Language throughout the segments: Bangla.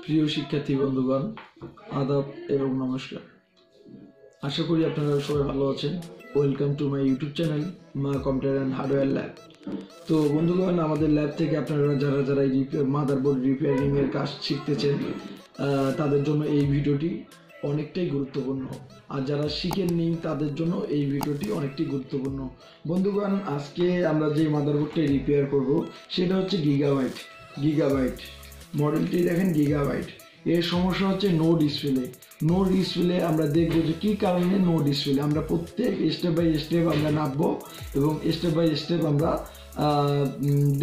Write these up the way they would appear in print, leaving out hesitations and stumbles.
প্রিয় শিক্ষার্থী বন্ধুগণ, আদাব এবং নমস্কার। আশা করি আপনারা সবাই ভালো আছেন। Welcome to my YouTube channel মা কম্পিউটার অ্যান্ড হার্ডওয়্যার ল্যাব। তো বন্ধুগণ, আমাদের ল্যাব থেকে আপনারা যারা এই মাদারবোর্ড রিপেয়ারিং এর কাজ শিখতেছেন তাদের জন্য এই ভিডিওটি অনেকটাই গুরুত্বপূর্ণ, আর যারা শিখেননি তাদের জন্য এই ভিডিওটি অনেকটাই গুরুত্বপূর্ণ। বন্ধুগণ, আজকে আমরা যে মাদারবোর্ডটা রিপেয়ার করব সেটা হচ্ছে গিগাবাইট মডেলটি। দেখেন, গিগাবাইট এর সমস্যা হচ্ছে নো ডিসপ্লে। আমরা দেখবো যে কী কারণে নো ডিসপ্লে। আমরা প্রত্যেক স্টেপ বাই স্টেপ আমরা নামবো এবং স্টেপ বাই স্টেপ আমরা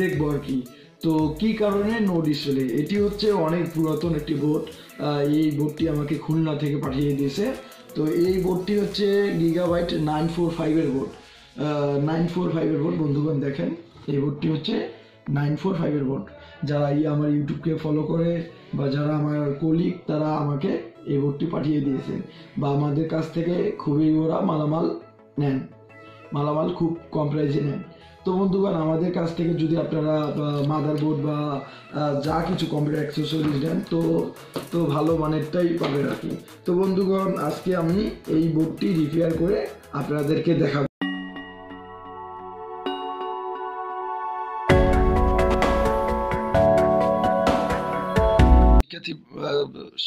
দেখবো আর কি। তো কী কারণে নো ডিসপ্লে? এটি হচ্ছে অনেক পুরাতন একটি বোর্ড। এই বোর্ডটি আমাকে খুলনা থেকে পাঠিয়ে দিয়েছে। তো এই বোর্ডটি হচ্ছে গিগাবাইট 945 এর বোর্ড। 945 এর বোর্ড। বন্ধুগণ দেখেন, এই বোর্ডটি হচ্ছে 945 এর বোর্ড। যারা আমার ইউটিউবকে ফলো করে বা যারা আমার কলিগ, তারা আমাকে এই বোর্ডটি পাঠিয়ে দিয়েছে বা আমাদের কাছ থেকে খুবই ওরা মালামাল খুব কম প্রাইসে নেন। তো বন্ধুগণ, আমাদের কাছ থেকে যদি আপনারা মাদারবোর্ড বা যা কিছু কম্পিউটার অ্যাক্সেসরিজ নেন তো ভালো মানেরটাই পাবেন আর কি। তো বন্ধুগণ, আজকে আমি এই বোর্ডটি রিপেয়ার করে আপনাদেরকে দেখাবো।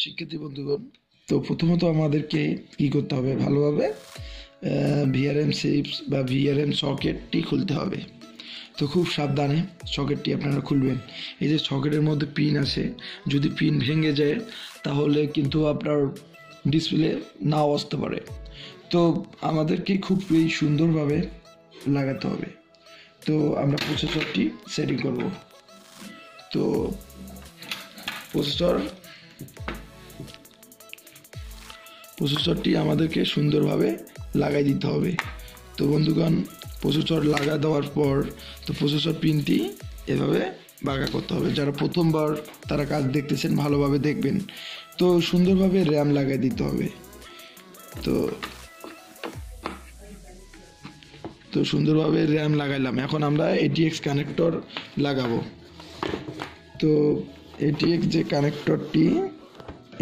শিক্ষার্থী বন্ধুগণ, তো প্রথমত আমাদেরকে কি করতে হবে, ভালোভাবে ভিআরএম চিপস বা ভিআরএম সকেটটি খুলতে হবে। তো খুব সাবধানে সকেটটি আপনারা খুলবেন। এই যে সকেটের মধ্যে পিন আছে, যদি পিন ভেঙে যায় তাহলে কিন্তু আপনার ডিসপ্লে নাও আসতে পারে। তো আমাদেরকে খুব সুন্দরভাবে লাগাতে হবে। তো আমরা প্রসেসরটি সেটিং করব। তো প্রসেসরটি আমাদেরকে সুন্দরভাবে লাগাই দিতে হবে। তো বন্ধুগণ, প্রসেসর লাগা দেওয়ার পর তো প্রসেসর পিনটি এভাবে বাঁকা করতে হবে। যারা প্রথমবার তারা কাজ দেখতেছেন, ভালোভাবে দেখবেন। তো সুন্দরভাবে র্যাম লাগাই দিতে হবে। তো সুন্দরভাবে র্যাম লাগাইলাম। এখন আমরা ATX কানেক্টর লাগাবো। তো ATX যে কানেক্টরটি,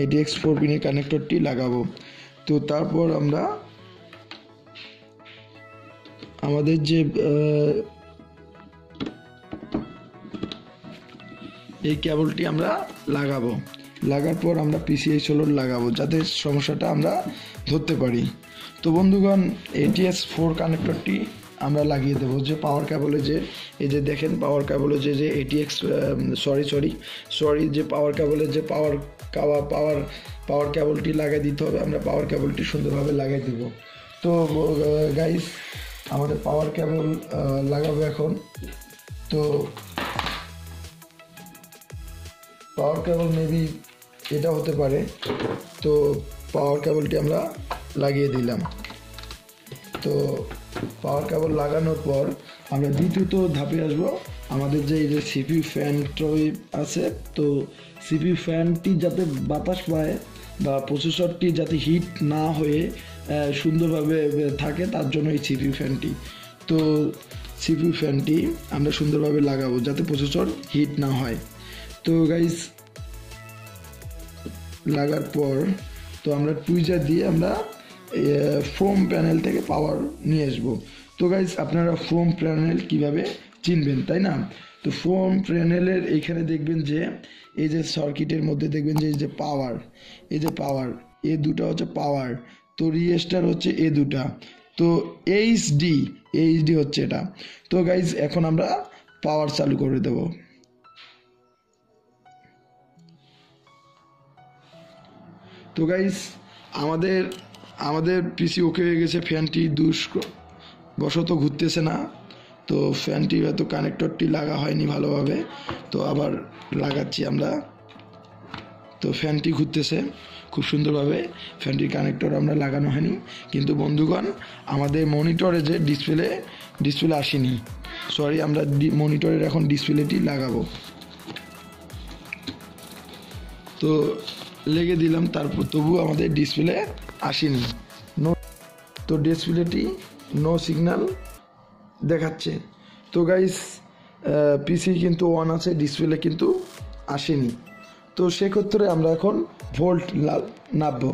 ATX 4 পিনের কানেক্টরটি লাগাবো। তো তারপর আমরা আমাদের যে এই কেবলটি আমরা লাগাবো। লাগার পর আমরা PCI সোলর লাগাবো, যাতে সমস্যাটা আমরা ধরতে পারি। তো বন্ধুগণ, ATX 4 কানেক্টরটি আমরা লাগিয়ে দেবো। যে পাওয়ার কেবলে যে এই যে দেখেন, পাওয়ার কেবলে যে ATX যে পাওয়ার কেবলে যে পাওয়ার কেবলটি লাগাই দিতে হবে। আমরা পাওয়ার কেবলটি সুন্দরভাবে লাগাই দেব। তো গাইস, আমাদের পাওয়ার কেবল লাগাবো এখন। তো পাওয়ার কেবল মেবি এটা হতে পারে। তো পাওয়ার কেবলটি আমরা লাগিয়ে দিলাম। তো পাওয়ার কেবল লাগানোর পর আমরা দ্বিতীয়ত ধাপে আসবো। আমাদের যে এই যে CPU ফ্যানটি আছে, তো CPU ফ্যানটি যাতে বাতাস পায় বা প্রসেসরটি যাতে হিট না হয়ে সুন্দরভাবে থাকে, তার জন্য এই CPU ফ্যানটি। তো CPU ফ্যানটি আমরা সুন্দরভাবে লাগাবো যাতে প্রসেসর হিট না হয়। তো গাইস, লাগার পর তো আমরা টুইজার দিয়ে আমরা ফোম প্যানেল থেকে পাওয়ার নিয়ে আসবো। তো গাইস, আপনারা ফোম প্যানেল কিভাবে চিনবেন, তাই না? তো ফোম প্যানেলের এইখানে দেখবেন যে এই যে সার্কিটের মধ্যে দেখবেন যে এই যে পাওয়ার এ দুটা হচ্ছে পাওয়ার। তো রেজিস্টার হচ্ছে এ দুটা। তো এইচডি হচ্ছে এটা। তো গাইস, এখন আমরা পাওয়ার চালু করে দেব। তো গাইস, আমাদের পিসি ওকে হয়ে গেছে। ফ্যানটি বশত ঘুরতেছে না। তো ফ্যানটি হয়তো কানেক্টরটি লাগা হয়নি ভালোভাবে। তো আবার লাগাচ্ছি আমরা। তো ফ্যানটি ঘুরতেছে খুব সুন্দরভাবে। ফ্যানটির কানেক্টর আমরা লাগানো হয়নি, কিন্তু বন্ধুগণ, আমাদের মনিটরে যে ডিসপ্লে আসেনি। সরি, আমরা মনিটরের এখন ডিসপ্লেটি লাগাবো। তো লেগে দিলাম, তারপর তবু আমাদের ডিসপ্লে আসেনি। তো ডিসপ্লেটি নো সিগন্যাল দেখাচ্ছে। তো গাইস, পিসি কিন্তু অন আছে, ডিসপ্লে কিন্তু আসেনি। তো তো সেক্ষেত্রে আমরা এখন ভোল্ট নামবো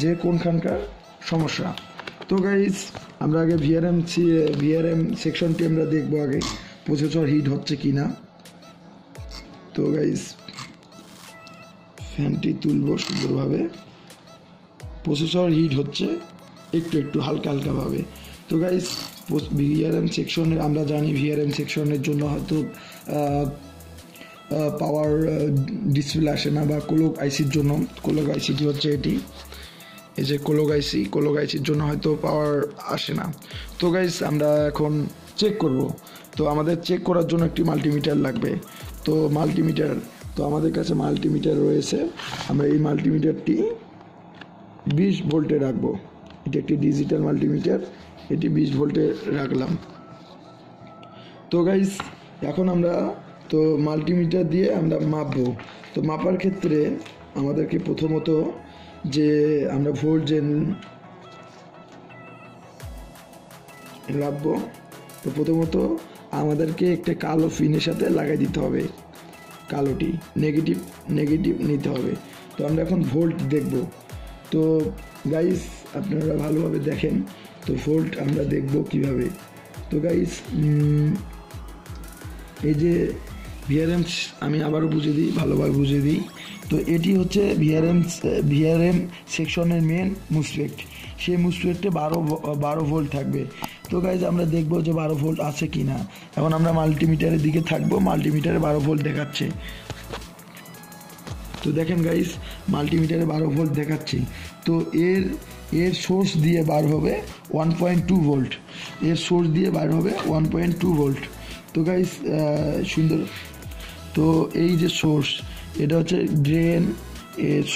যে কোনখানকার সমস্যা। তো গাইস আমরা আগে ভিআরএম সেকশনটি আমরা দেখবো আগে প্রসেসর হিট হচ্ছে কি না। তো গাইস ফ্যানটি তুলবো সুন্দরভাবে, প্রসেসর হিট হচ্ছে একটু হালকা হালকাভাবে। তো গাইস ভিআরএম সেকশনের আমরা জানি ভিআরএম সেকশনের জন্য হয়তো পাওয়ার ডিসপ্লে আসে না, বা কোলক আইসির জন্য, কোলক আইসিটি হচ্ছে এটি, এই যে কোলক আইসির জন্য হয়তো পাওয়ার আসে না। তো গাইস আমরা এখন চেক করব। তো আমাদের চেক করার জন্য একটি মাল্টিমিটার লাগবে। তো আমাদের কাছে মাল্টিমিটার রয়েছে। আমরা এই মাল্টিমিটারটি 20 ভোল্টে রাখবো। এটি একটি ডিজিটাল মাল্টিমিটার, এটি 20 ভোল্টে রাখলাম। তো গাইস এখন আমরা তো মাল্টিমিটার দিয়ে আমরা মাপবো। তো মাপার ক্ষেত্রে আমাদেরকে প্রথমত যে আমরা ভোল্ট যে রাখবো, তো প্রথমত আমাদেরকে একটা কালো ফিনের সাথে লাগাই দিতে হবে, কালোটি নেগেটিভ নিতে হবে। তো আমরা এখন ভোল্ট দেখব। তো গাইস আপনারা ভালোভাবে দেখেন, তো ভোল্ট আমরা দেখব কিভাবে। তো গাইস এই যে ভিআরএম, আমি আবারও ভালোভাবে বুঝিয়ে দিই। তো এটি হচ্ছে ভিআরএম সেকশনের মেন মুসফেট। সেই মুসফেটে 12 ভোল্ট থাকবে। তো গাইজ আমরা দেখবো যে 12 ভোল্ট আছে কি না। এখন আমরা মাল্টিমিটারের দিকে থাকবো, মাল্টিমিটারে 12 ভোল্ট দেখাচ্ছে। তো দেখেন গাইজ মাল্টিমিটারে 12 ভোল্ট দেখাচ্ছে। তো এর সোর্স দিয়ে বার হবে 1.2 ভোল্ট, এর সোর্স দিয়ে বার হবে 1.2 ভোল্ট। তো গাইজ সুন্দর। তো এই যে সোর্স, এটা হচ্ছে ড্রেন,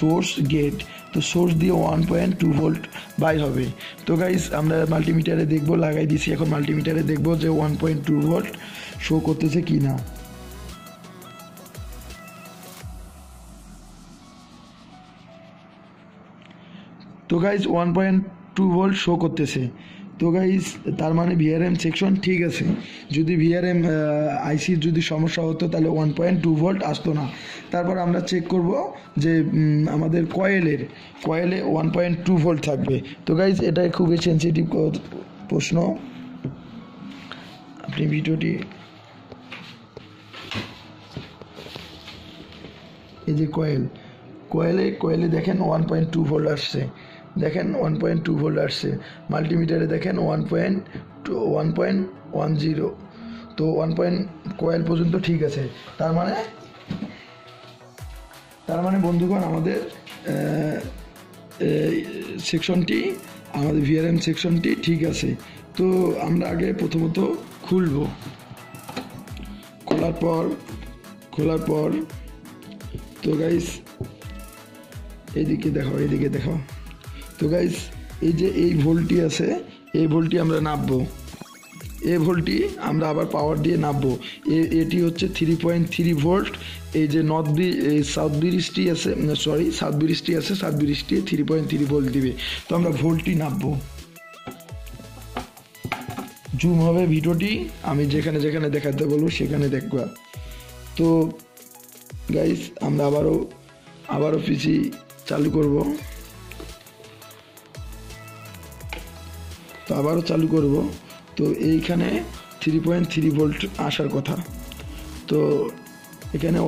সোর্স, গেট। তো সোর্স দিয়ে 1.2 ভোল্ট বাইর হবে। তো গাইস আমরা মাল্টিমিটারে দেখবো, লাগাই দিছি। এখন মাল্টিমিটারে দেখবো যে 1.2 ভোল্ট শো করতেছে কি না। তো গাইস 1.2 ভোল্ট শো করতেছে। তো গাইস তার মানে ভিআরএম সেকশন ঠিক আছে। যদি ভিআরএম আইসির যদি সমস্যা হতো তাহলে 1.2 ভোল্ট আসতো না। তারপর আমরা চেক করব যে আমাদের কয়েলে 1.2 ভোল্ট থাকবে। তো গাইস এটা খুবই সেন্সিটিভ প্রশ্ন। আপনি ভিডিওটি এই যে কয়েলে দেখেন 1.2 ভোল্ট আসছে, দেখেন 1.2 ভোল্ট আসছে। মাল্টিমিটারে দেখেন 1.10। তো 1 কয়েল পর্যন্ত ঠিক আছে। তার মানে বন্ধুগণ আমাদের সেকশনটি, আমাদের ভিআরএম সেকশনটি ঠিক আছে। তো আমরা আগে প্রথমত খোলার পর তো গাইস এইদিকে দেখাও। তো গাইস এই যে এই ভোল্টটি আছে, এই ভোল্টটি আমরা নামবো, এই ভোল্টটি আমরা আবার পাওয়ার দিয়ে নামবো। এটি হচ্ছে 3.3 ভোল্ট। এই যে সাউথ ব্রিজটি আছে 3.3 ভোল্ট দিবে। তো আমরা ভোল্টটি নামবো, জুম হবে ভিডিওটি, আমি যেখানে দেখাতে বলবো সেখানে দেখবা। তো গাইস আমরা আবারও পিসি চালু করব। তো আবারও চালু করব। তো এইখানে 3.3 ভোল্ট আসার কথা। তো এখানে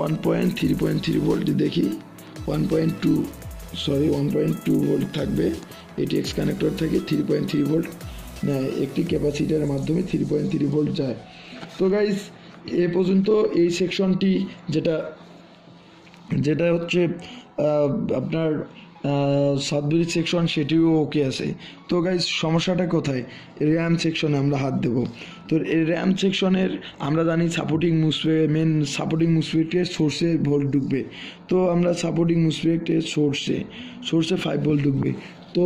3.3 ভোল্ট দেখি 1.2 ভোল্ট থাকবে। এটিএক্স কানেক্টর থেকে 3.3 ভোল্ট নেয়, একটি ক্যাপাসিটারের মাধ্যমে 3.3 ভোল্ট যায়। তো গাইস এ পর্যন্ত এই সেকশনটি যেটা হচ্ছে আপনার সাবব্রিজ সেকশন, সেটিও ওকে আছে। তো গাইস সমস্যাটা কোথায়? র্যাম সেকশনে আমরা হাত দেব। তো এই র্যাম সেকশনের আমরা জানি মেন সাপোর্টিং মুসফেটের সোর্সে ভোল্ট ঢুকবে। তো আমরা সাপোর্টিং মুসফেটের সোর্সে 5 ভোল্ট ঢুকবে। তো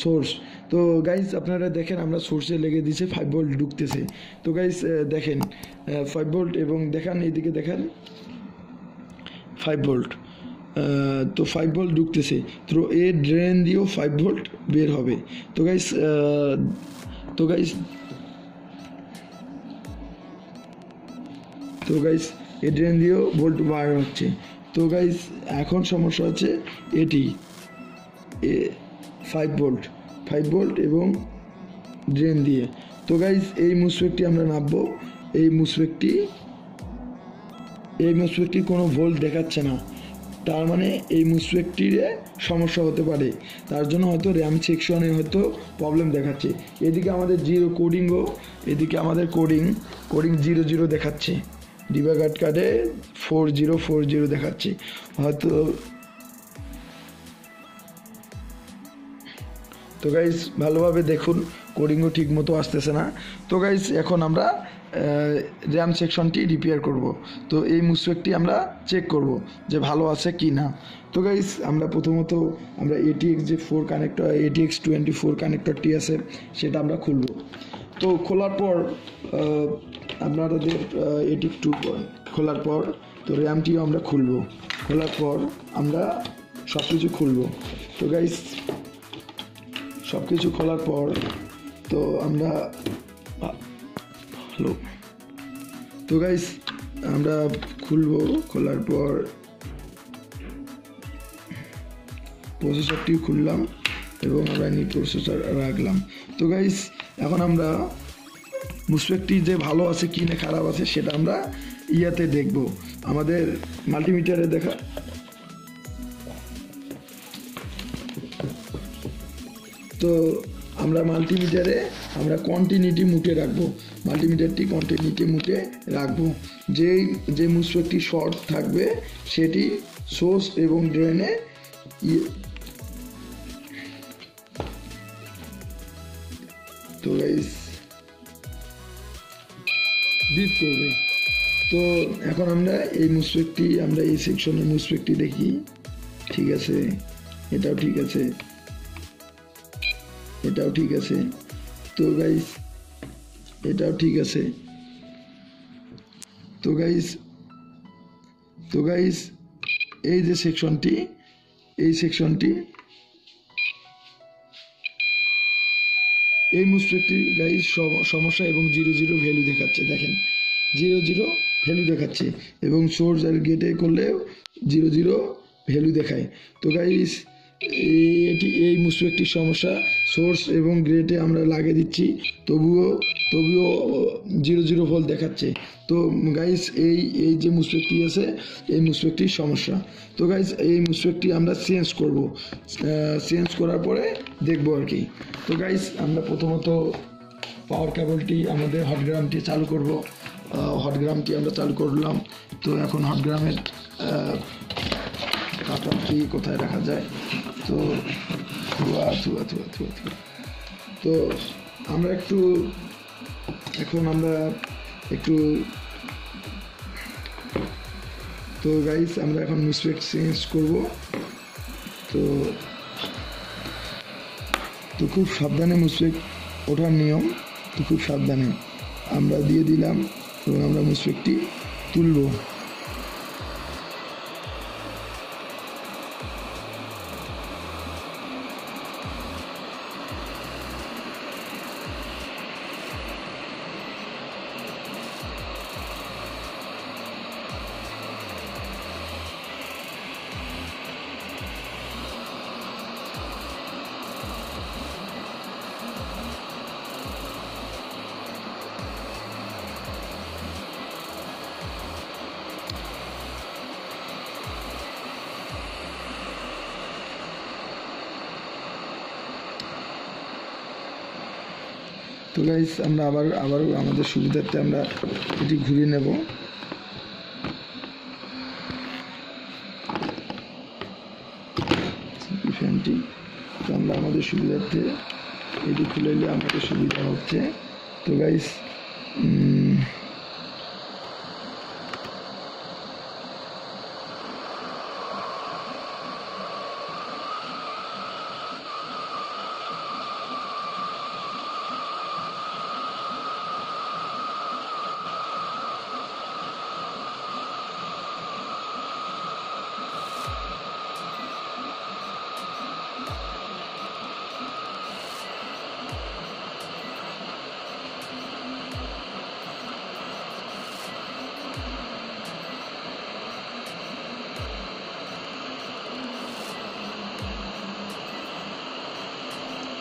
সোর্স, তো গাইস আপনারা দেখেন আমরা সোর্সে লেগে দিয়েছে, 5 ভোল্ট ঢুকতেছে। তো গাইস দেখেন 5 ভোল্ট, এবং দেখান এইদিকে দেখেন 5 ভোল্ট। তো 5 ভোল্ট ঢুকতেছে। তো এর ড্রেন দিয়েও 5 ভোল্ট বের হবে। তো গাইস এই ড্রেন দিয়েও ভোল্ট বার হচ্ছে। তো গাইস এখন সমস্যা হচ্ছে এটি 5 ভোল্ট এবং ড্রেন দিয়ে। তো গাইস এই মুসফেটটি আমরা নামবো। এই মুসফেটটির কোনো ভোল্ট দেখাচ্ছে না, তার মানে এই মুসফেটটির সমস্যা হতে পারে, তার জন্য হয়তো র্যাম সেকশনে হয়তো প্রবলেম দেখাচ্ছে। এদিকে আমাদের এদিকে আমাদের কোডিং 00 দেখাচ্ছে, ডিবাগার কার্ডে 4040 দেখাচ্ছে হয়তো। তো গাইস ভালোভাবে দেখুন, কোডিংও ঠিক মতো আসতেছে না। তো গাইস এখন আমরা র্যাম সেকশনটি রিপেয়ার করব। তো এই মুসফেটটি আমরা চেক করব যে ভালো আছে কি না। তো গাইস আমরা প্রথমত আমরা ATX যে 4 কানেক্টর ATX 24 কানেক্টরটি আছে সেটা আমরা খুলব। তো খোলার পর আপনাদের ATX 2 খোলার পর তো র্যামটিও আমরা খুলব। খোলার পর আমরা সব কিছু খুলব। তো গাইস সব কিছু খোলার পর তো আমরা তো গাইস আমরা খুলবো। খোলার পর প্রসেসরটি খুললাম এবং আমরা প্রসেসর রাখলাম। তো গাইস এখন আমরা মুসফেটটি যে ভালো আছে কি না খারাপ আছে সেটা আমরা ইয়াতে দেখব, আমাদের মাল্টিমিটারে দেখা। তো আমরা মাল্টিমিটারে আমরা কন্টিনিউটি মুটে রাখবো, মাল্টিমিটারটি কন্টিনিউটি মুটে রাখবো। যে মুসফেটটি শর্ট থাকবে সেটি সোর্স এবং ড্রেনে তো গাইস বিপ করবে। তো এখন আমরা এই সেকশনের মুসফেটটি দেখি, ঠিক আছে, এটাও ঠিক আছে, এটাও ঠিক আছে। তো গাইস এটাও ঠিক আছে। তো গাইস এই যে সেকশনটি এই মুসফেটটি গাইস সমস্যা এবং 00 ভ্যালু দেখাচ্ছে, দেখেন 00 ভ্যালু দেখাচ্ছে এবং সোর্স আর গেটে করলেও 00 ভ্যালু দেখায়। তো গাইস এই মুসফেটটির সমস্যা, সোর্স এবং গ্রেটে আমরা লাগিয়ে দিচ্ছি তবুও 00 ভোল্ট দেখাচ্ছে। তো গাইস এই যে মুসফেটটি আছে এই মুসফেটটির সমস্যা। তো গাইস এই মুসফেটটি আমরা চেঞ্জ করার পরে দেখবো আর কি। তো গাইস আমরা প্রথমত পাওয়ার কেবলটি আমাদের হটগ্রামটি চালু করব। হটগ্রামটি আমরা চালু করলাম। তো এখন হটগ্রামের কাটারটি কোথায় রাখা যায়, তো তো আমরা তো গাইস আমরা এখন মুসফেট চেঞ্জ করব। তো খুব সাবধানে মুসফেট ওঠার নিয়ম, তো খুব সাবধানে আমরা দিয়ে দিলাম এবং আমরা মুসফেটটি তুলব। তো গাইস আমরা আবারও আমাদের সুবিধার্থে আমরা এটি ঘুরিয়ে নেব। ফ্যানটি তো আমরা আমাদের সুবিধার্থে এটি খুলে নিলে আমাদের সুবিধা হচ্ছে। তো গাইস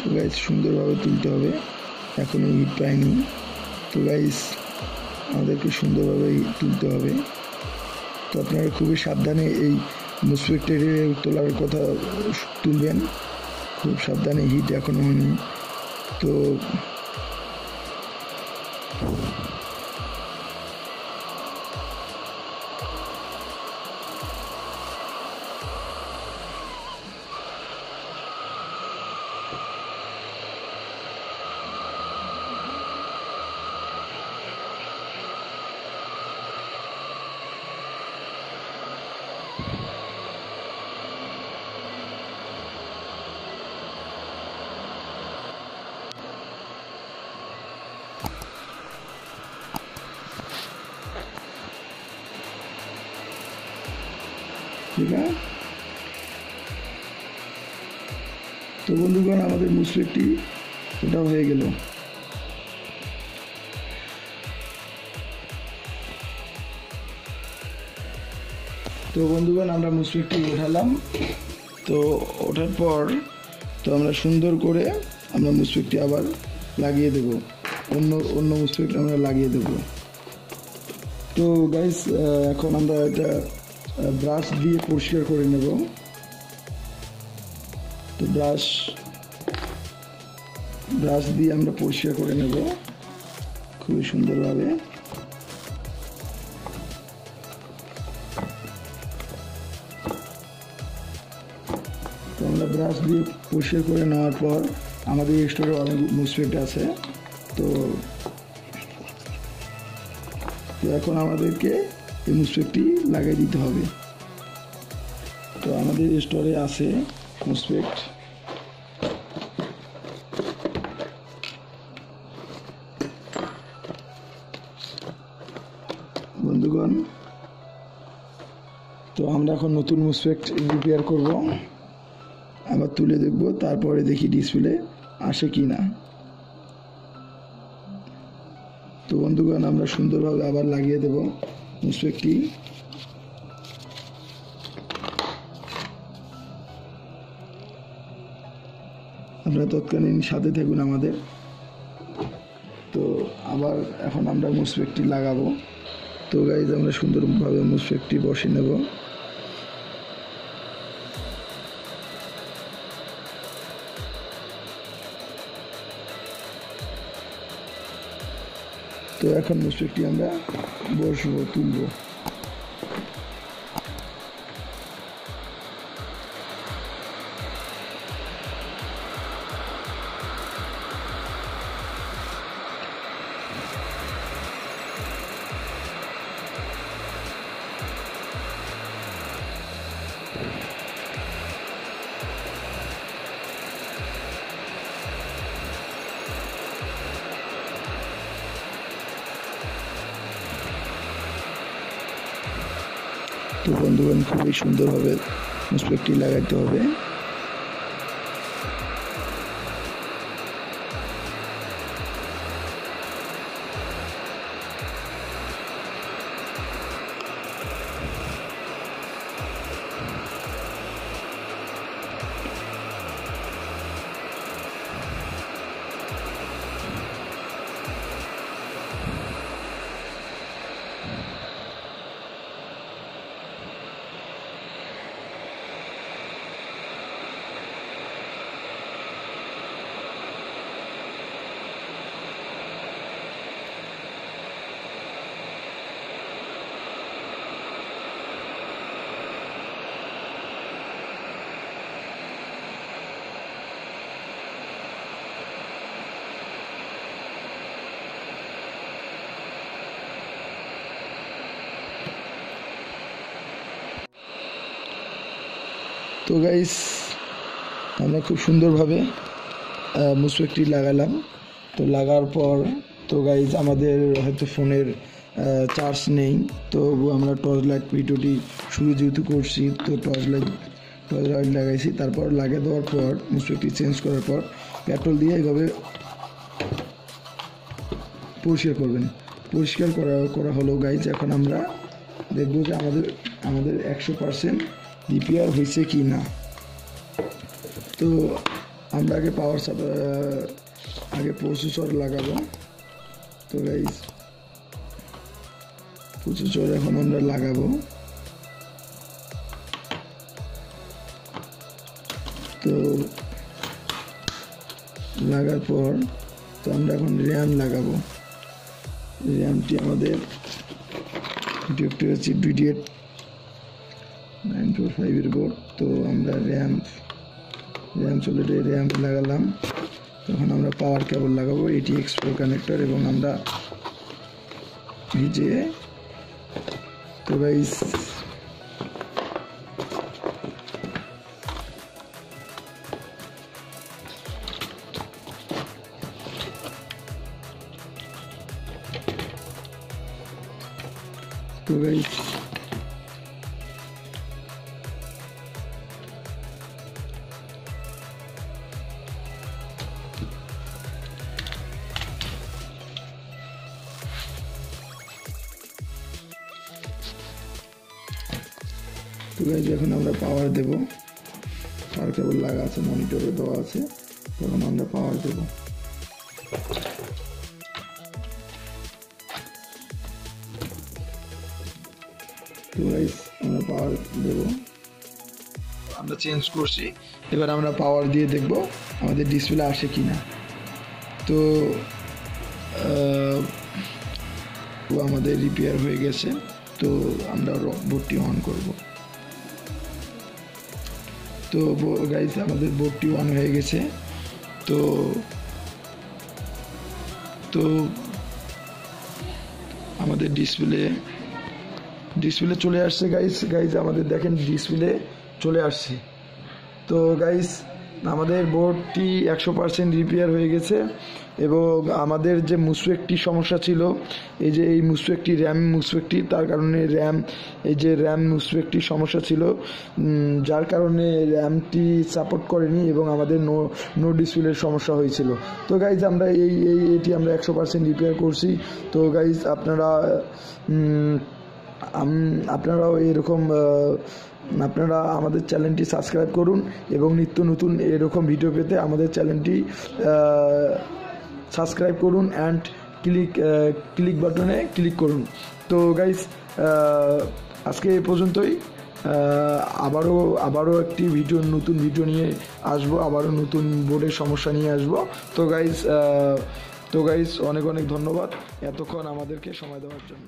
তো গাইস সুন্দরভাবে তুলতে হবে, এখনো হিট পাইনি। তো গাইস আমাদেরকে সুন্দরভাবে তুলতে হবে। তো আপনারা খুবই সাবধানে এই মুসফেক্টের তোলার কথা তুলবেন, খুব সাবধানে, হিট এখনো হয়নি। তো ঠিক আছে। তো বন্ধুগণ আমাদের মুসফেটটি ওটা হয়ে গেল। তো বন্ধুগণ আমরা মুসফেটটি উঠালাম। তো ওঠার পর তো আমরা সুন্দর করে আমরা মুসফেটটি আবার লাগিয়ে দেব, অন্য মুসফেট আমরা লাগিয়ে দেব। তো গাইস এখন আমরা এটা ব্রাশ দিয়ে পরিষ্কার করে নেব। তো ব্রাশ দিয়ে আমরা পরিষ্কার করে নেব খুবই সুন্দরভাবে। তো আমরা ব্রাশ দিয়ে পরিষ্কার করে নেওয়ার পর আমাদের স্টোরে অনেক মুসফেট আছে। তো এখন আমাদেরকে এই মুসফেটটি লাগিয়ে দিতে হবে। তো আমাদের স্টোরে আছে মুসফেট। বন্ধুগণ তো আমরা এখন নতুন মুসফেট রিপেয়ার করব, আবার তুলে দেখব, তারপরে দেখি ডিসপ্লে আসে কি না। তো বন্ধুগণ আমরা সুন্দরভাবে আবার লাগিয়ে দেব মুসফেটটি। আপনারা তৎকালীন সাথে থাকুন আমাদের। তো আবার এখন আমরা মুসফেটটি লাগাবো। তো গাইজ আমরা সুন্দরভাবে মুসফেটটি বসিয়ে নেব। তো এখন মুসফেটটি আমরা বসবো, তুলবো। তো বন্ধুগণ খুবই সুন্দরভাবে মুসফেটটি লাগাইতে হবে। তো গাইস আমরা খুব সুন্দরভাবে মুসফেটটি লাগালাম। তো লাগার পর তো গাইস আমাদের হয়তো ফোনের চার্জ নেই, তো আমরা টর্চ লাইট ভিডিওটি শুরু যেহেতু করছি, তো টর্চ লাইট লাগাইছি। তারপর লাগিয়ে দেওয়ার পর মুসফেটটি চেঞ্জ করার পর পেট্রোল দিয়ে এইভাবে পরিষ্কার করবেন। পরিষ্কার করা হলো গাইজ। এখন আমরা দেখব যে আমাদের 100% রিপেয়ার হয়েছে কি না। তো আমরা আগে আগে প্রসেসর লাগাবো। তো গাইস প্রসেসর এখন আমরা লাগাবো। তো লাগার পর তো আমরা এখন র্যাম লাগাবো। র্যামটি আমাদের একটু হচ্ছে DDR 945 এর বোর্ড। তো আমরা র্যাম সলিডে র্যাম লাগালাম। তখন আমরা পাওয়ার কেবল লাগাবো, ATX4 কানেক্টর, এবং আমরা ভিজে। তো গাইস এখন আমরা পাওয়ার দেব। পাওয়ার কেবল লাগা আছে, মনিটরে দেওয়া আছে, তখন আমরা পাওয়ার দেব। তো গাইস আমরা পাওয়ার দেব, আমরা চেঞ্জ করছি। এবার আমরা পাওয়ার দিয়ে দেখব আমাদের ডিসপ্লে আসে কিনা। তো আমাদের রিপেয়ার হয়ে গেছে। তো আমরা বোর্ডটি অন করব। তো গাইস আমাদের বোর্ডটি অন হয়ে গেছে। তো আমাদের ডিসপ্লে চলে আসছে। গাইস আমাদের দেখেন ডিসপ্লে চলে আসছে। তো গাইস আমাদের বোর্ডটি 100% রিপেয়ার হয়ে গেছে, এবং আমাদের যে মুসফেকটি সমস্যা ছিল, এই মুসফেকটি র্যাম মুসফেকটি, তার কারণে র্যাম মুসফেকটি সমস্যা ছিল, যার কারণে র্যামটি সাপোর্ট করেনি এবং আমাদের নো ডিসপ্লের সমস্যা হয়েছিল। তো গাইজ আমরা এটি আমরা 100% রিপেয়ার করছি। তো গাইজ আপনারাও এরকম আপনারা আমাদের চ্যানেলটি সাবস্ক্রাইব করুন, এবং নিত্য নতুন এরকম ভিডিও পেতে আমাদের চ্যানেলটি সাবস্ক্রাইব করুন অ্যান্ড ক্লিক বাটনে ক্লিক করুন। তো গাইস আজকে এই পর্যন্তই। আবারও একটি নতুন ভিডিও নিয়ে আসবো, আবারও নতুন বোর্ডের সমস্যা নিয়ে আসবো। তো গাইস অনেক ধন্যবাদ এতক্ষণ আমাদেরকে সময় দেওয়ার জন্য।